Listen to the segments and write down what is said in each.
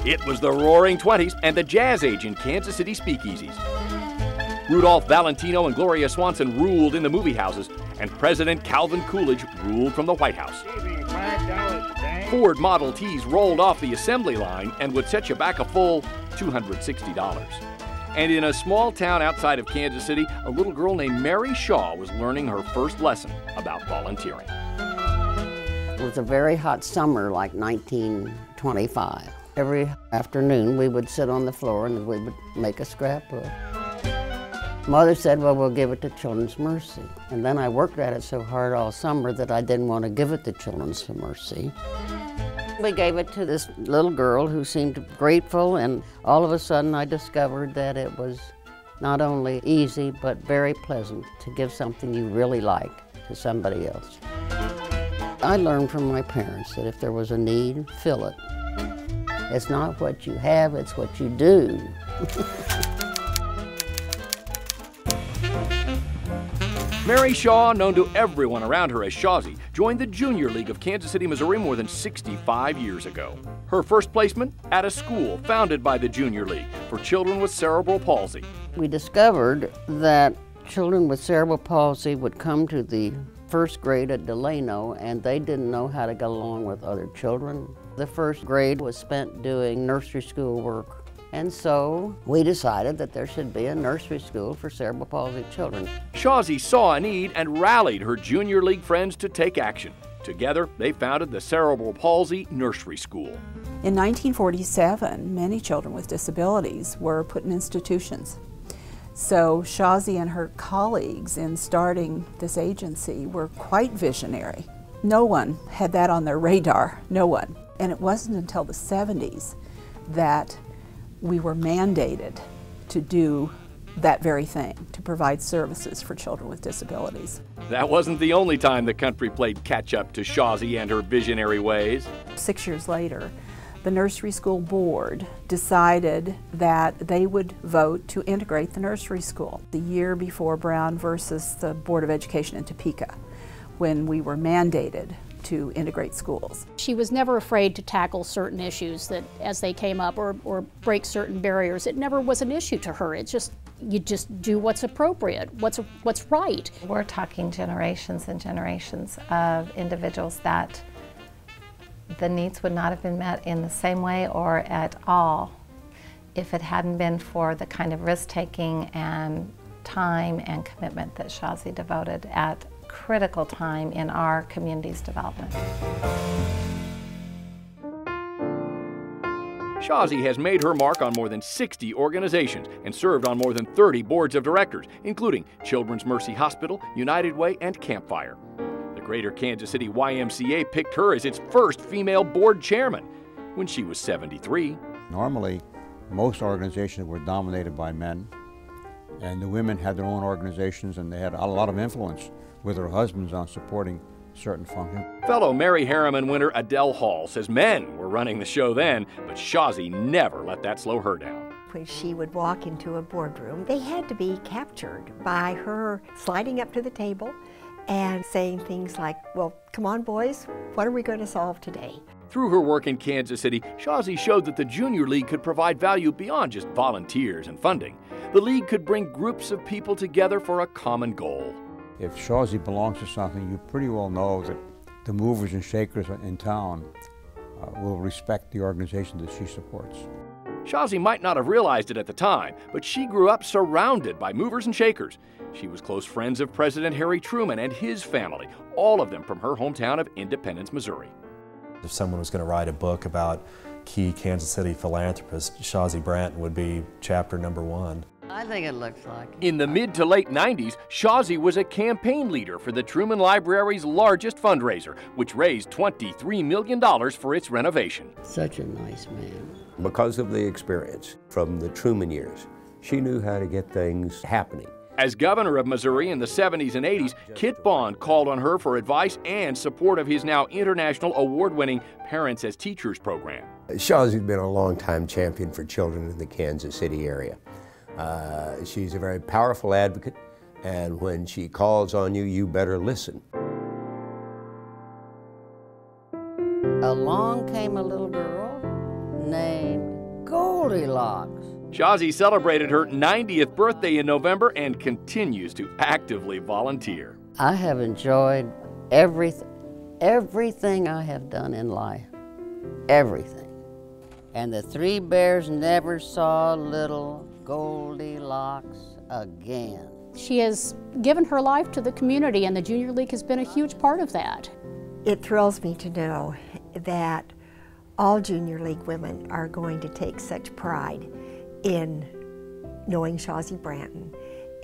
It was the Roaring Twenties and the jazz age in Kansas City speakeasies. Rudolph Valentino and Gloria Swanson ruled in the movie houses, and President Calvin Coolidge ruled from the White House. Ford Model Ts rolled off the assembly line and would set you back a full $260. And in a small town outside of Kansas City, a little girl named Mary Shaw was learning her first lesson about volunteering. It was a very hot summer, like 1925. Every afternoon we would sit on the floor and we would make a scrapbook. Mother said, well, we'll give it to Children's Mercy. And then I worked at it so hard all summer that I didn't want to give it to Children's Mercy. We gave it to this little girl who seemed grateful, and all of a sudden I discovered that it was not only easy but very pleasant to give something you really like to somebody else. I learned from my parents that if there was a need, fill it. It's not what you have, it's what you do. Mary Shaw, known to everyone around her as Shawsie, joined the Junior League of Kansas City, Missouri more than 65 years ago. Her first placement at a school founded by the Junior League for children with cerebral palsy. We discovered that children with cerebral palsy would come to the first grade at Delano and they didn't know how to get along with other children. The first grade was spent doing nursery school work. And so we decided that there should be a nursery school for cerebral palsy children. Shawsie saw a need and rallied her Junior League friends to take action. Together, they founded the Cerebral Palsy Nursery School. In 1947, many children with disabilities were put in institutions. So Shawsie and her colleagues in starting this agency were quite visionary. No one had that on their radar, no one. And it wasn't until the 70s that we were mandated to do that very thing, to provide services for children with disabilities. That wasn't the only time the country played catch-up to Shawsie and her visionary ways. 6 years later, the nursery school board decided that they would vote to integrate the nursery school. The year before Brown versus the Board of Education in Topeka, when we were mandated to integrate schools. She was never afraid to tackle certain issues that as they came up or break certain barriers. It never was an issue to her. It's just, you just do what's appropriate, what's right. We're talking generations and generations of individuals that the needs would not have been met in the same way or at all if it hadn't been for the kind of risk-taking and time and commitment that Shawsie devoted at critical time in our community's development. Shawsie has made her mark on more than 60 organizations and served on more than 30 boards of directors, including Children's Mercy Hospital, United Way, and Campfire. The Greater Kansas City YMCA picked her as its first female board chairman when she was 73. Normally, most organizations were dominated by men, and the women had their own organizations and they had a lot of influence with their husbands on supporting certain functions. Fellow Mary Harriman winner Adele Hall says men were running the show then, but Shawsie never let that slow her down. When she would walk into a boardroom, they had to be captured by her sliding up to the table and saying things like, well, come on boys, what are we going to solve today? Through her work in Kansas City, Shawsie showed that the Junior League could provide value beyond just volunteers and funding. The League could bring groups of people together for a common goal. If Shawsie belongs to something, you pretty well know that the movers and shakers in town will respect the organization that she supports. Shawsie might not have realized it at the time, but she grew up surrounded by movers and shakers. She was close friends of President Harry Truman and his family, all of them from her hometown of Independence, Missouri. If someone was going to write a book about key Kansas City philanthropists, Shawsie Branton would be chapter number 1. I think it looks like it. In the mid to late 90s, Shawsie was a campaign leader for the Truman Library's largest fundraiser, which raised $23 million for its renovation. Such a nice man. Because of the experience from the Truman years, she knew how to get things happening. As governor of Missouri in the 70s and 80s, Kit Bond called on her for advice and support of his now international award-winning Parents as Teachers program. Shawsie's been a long-time champion for children in the Kansas City area. She's a very powerful advocate, and when she calls on you, you better listen. Along came a little girl named Goldilocks. Shawsie celebrated her 90th birthday in November and continues to actively volunteer. I have enjoyed everything I have done in life. Everything. And the three bears never saw little Goldilocks again. She has given her life to the community, and the Junior League has been a huge part of that. It thrills me to know that all Junior League women are going to take such pride in knowing Shawsie Branton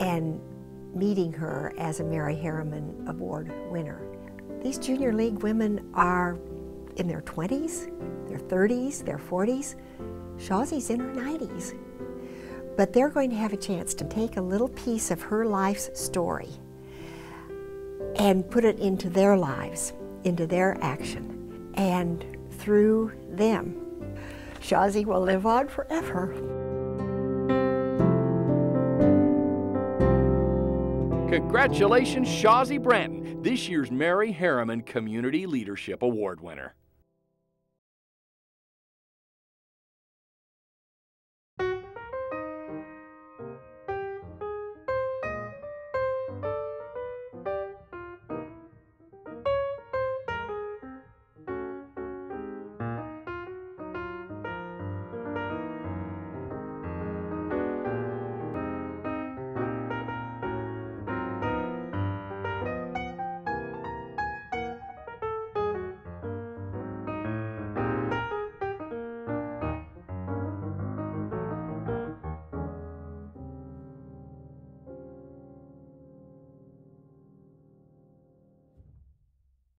and meeting her as a Mary Harriman Award winner. These Junior League women are in their 20s, their 30s, their 40s. Shawsie's in her 90s. But they're going to have a chance to take a little piece of her life's story and put it into their lives, into their action. And through them, Shawsie will live on forever. Congratulations, Shawsie Branton, this year's Mary Harriman Community Leadership Award winner.